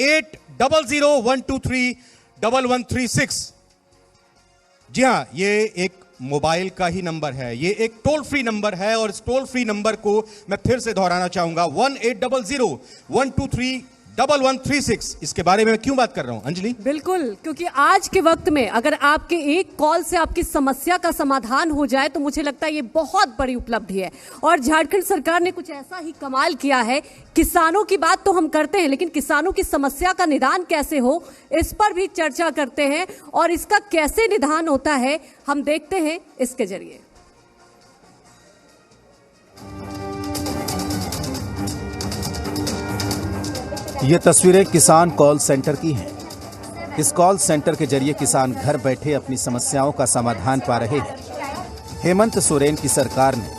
1800-123-1136। जी हाँ, ये एक मोबाइल का ही नंबर है, ये एक टोल फ्री नंबर है और इस टोल फ्री नंबर को मैं फिर से दोहराना चाहूंगा, 1800-123-1136। इसके बारे में क्यों बात कर रहा हूं अंजलि? बिल्कुल, क्योंकि आज के वक्त में अगर आपके एक कॉल से आपकी समस्या का समाधान हो जाए तो मुझे लगता है ये बहुत बड़ी उपलब्धि है। और झारखंड सरकार ने कुछ ऐसा ही कमाल किया है। किसानों की बात तो हम करते हैं, लेकिन किसानों की समस्या का निदान कैसे हो इस पर भी चर्चा करते हैं, और इसका कैसे निदान होता है हम देखते हैं इसके जरिए। ये तस्वीरें किसान कॉल सेंटर की हैं। इस कॉल सेंटर के जरिए किसान घर बैठे अपनी समस्याओं का समाधान पा रहे हैं। हेमंत सोरेन की सरकार ने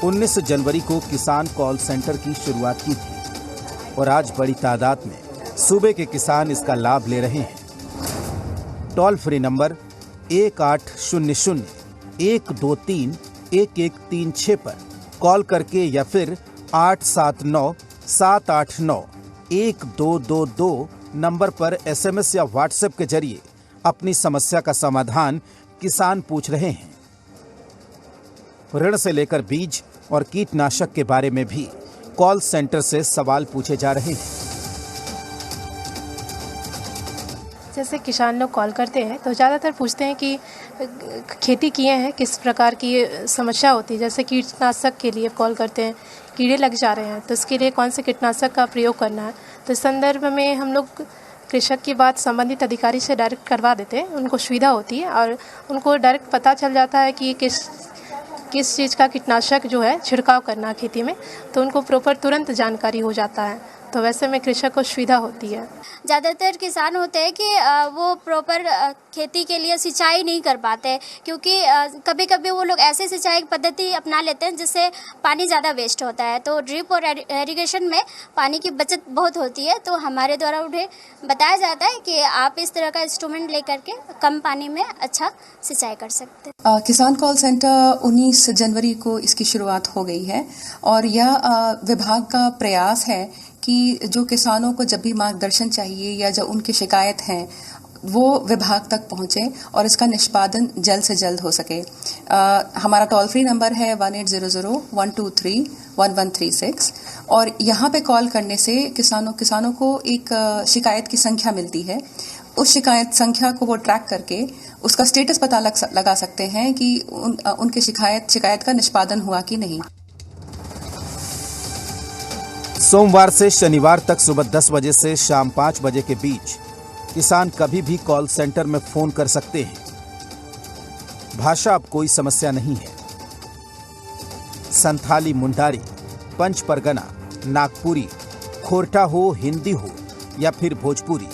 19 जनवरी को किसान कॉल सेंटर की शुरुआत की थी और आज बड़ी तादाद में सूबे के किसान इसका लाभ ले रहे हैं। टोल फ्री नंबर 1800-123-1136 पर कॉल करके या फिर 879-789-1222 नंबर पर SMS या WhatsApp के जरिए अपनी समस्या का समाधान किसान पूछ रहे हैं। ऋण से लेकर बीज और कीटनाशक के बारे में भी कॉल सेंटर से सवाल पूछे जा रहे हैं। जैसे किसान लोग कॉल करते हैं तो ज़्यादातर पूछते हैं कि खेती किए हैं, किस प्रकार की समस्या होती है। जैसे कीटनाशक के लिए कॉल करते हैं, कीड़े लग जा रहे हैं तो उसके लिए कौन से कीटनाशक का प्रयोग करना है। तो इस संदर्भ में हम लोग कृषक की बात संबंधित अधिकारी से डायरेक्ट करवा देते हैं, उनको सुविधा होती है और उनको डायरेक्ट पता चल जाता है कि किस चीज़ का कीटनाशक जो है छिड़काव करना है खेती में, तो उनको प्रॉपर तुरंत जानकारी हो जाता है। तो वैसे में कृषक को सुविधा होती है। ज़्यादातर किसान होते हैं कि वो प्रॉपर खेती के लिए सिंचाई नहीं कर पाते, क्योंकि कभी कभी वो लोग ऐसे सिंचाई पद्धति अपना लेते हैं जिससे पानी ज़्यादा वेस्ट होता है। तो ड्रिप और इरिगेशन में पानी की बचत बहुत होती है, तो हमारे द्वारा उन्हें बताया जाता है कि आप इस तरह का इंस्ट्रूमेंट लेकर के कम पानी में अच्छा सिंचाई कर सकते हैं। किसान कॉल सेंटर 19 जनवरी को इसकी शुरुआत हो गई है और यह विभाग का प्रयास है कि जो किसानों को जब भी मार्गदर्शन चाहिए या जो उनकी शिकायत है वो विभाग तक पहुंचे और इसका निष्पादन जल्द से जल्द हो सके। हमारा टोल फ्री नंबर है 1800-123-1136 और यहाँ पे कॉल करने से किसानों को एक शिकायत की संख्या मिलती है। उस शिकायत संख्या को वो ट्रैक करके उसका स्टेटस पता लगा सकते हैं कि उनकी शिकायत का निष्पादन हुआ कि नहीं। सोमवार से शनिवार तक सुबह 10 बजे से शाम 5 बजे के बीच किसान कभी भी कॉल सेंटर में फोन कर सकते हैं। भाषा अब कोई समस्या नहीं है। संथाली, मुंडारी, पंच परगना, नागपुरी, खोरठा हो, हिंदी हो या फिर भोजपुरी,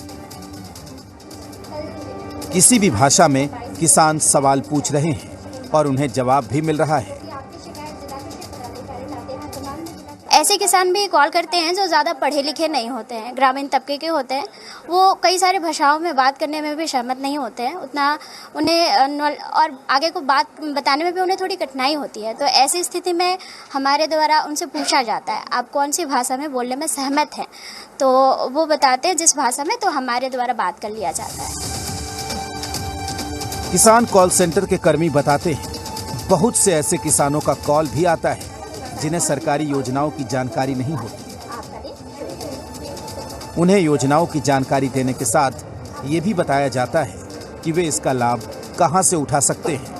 किसी भी भाषा में किसान सवाल पूछ रहे हैं और उन्हें जवाब भी मिल रहा है। ऐसे किसान भी कॉल करते हैं जो ज़्यादा पढ़े लिखे नहीं होते हैं, ग्रामीण तबके के होते हैं। वो कई सारे भाषाओं में बात करने में भी सहमत नहीं होते हैं, उतना उन्हें और आगे को बात बताने में भी उन्हें थोड़ी कठिनाई होती है। तो ऐसी स्थिति में हमारे द्वारा उनसे पूछा जाता है आप कौन सी भाषा में बोलने में सहमत हैं, तो वो बताते हैं जिस भाषा में, तो हमारे द्वारा बात कर लिया जाता है। किसान कॉल सेंटर के कर्मी बताते हैं बहुत से ऐसे किसानों का कॉल भी आता है जिन्हें सरकारी योजनाओं की जानकारी नहीं होती। उन्हें योजनाओं की जानकारी देने के साथ ये भी बताया जाता है कि वे इसका लाभ कहां से उठा सकते हैं।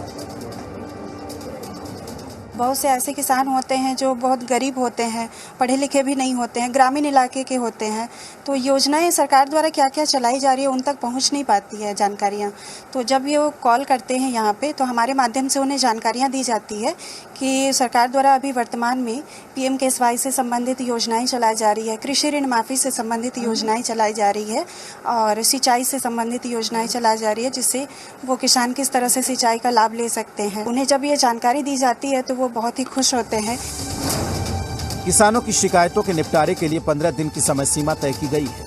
बहुत से ऐसे किसान होते हैं जो बहुत गरीब होते हैं, पढ़े लिखे भी नहीं होते हैं, ग्रामीण इलाके के होते हैं। तो योजनाएं सरकार द्वारा क्या क्या चलाई जा रही है उन तक पहुंच नहीं पाती है जानकारियां। तो जब ये वो कॉल करते हैं यहाँ पे तो हमारे माध्यम से उन्हें जानकारियां दी जाती है कि सरकार द्वारा अभी वर्तमान में PM-KSY से संबंधित योजनाएं चलाई जा रही है, कृषि ऋण माफ़ी से संबंधित योजनाएं चलाई जा रही है और सिंचाई से संबंधित योजनाएं चलाई जा रही है, जिससे वो किसान किस तरह से सिंचाई का लाभ ले सकते हैं। उन्हें जब ये जानकारी दी जाती है तो वो बहुत ही खुश होते हैं। किसानों की शिकायतों के निपटारे के लिए 15 दिन की समय सीमा तय की गई है।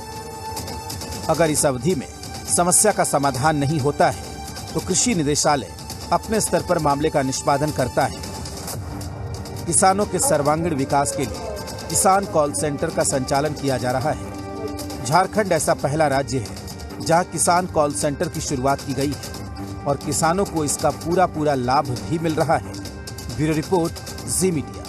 अगर इस अवधि में समस्या का समाधान नहीं होता है तो कृषि निदेशालय अपने स्तर पर मामले का निष्पादन करता है। किसानों के सर्वांगीण विकास के लिए किसान कॉल सेंटर का संचालन किया जा रहा है। झारखंड ऐसा पहला राज्य है जहां किसान कॉल सेंटर की शुरुआत की गई है और किसानों को इसका पूरा लाभ भी मिल रहा है। ब्यूरो रिपोर्ट, जी मीडिया।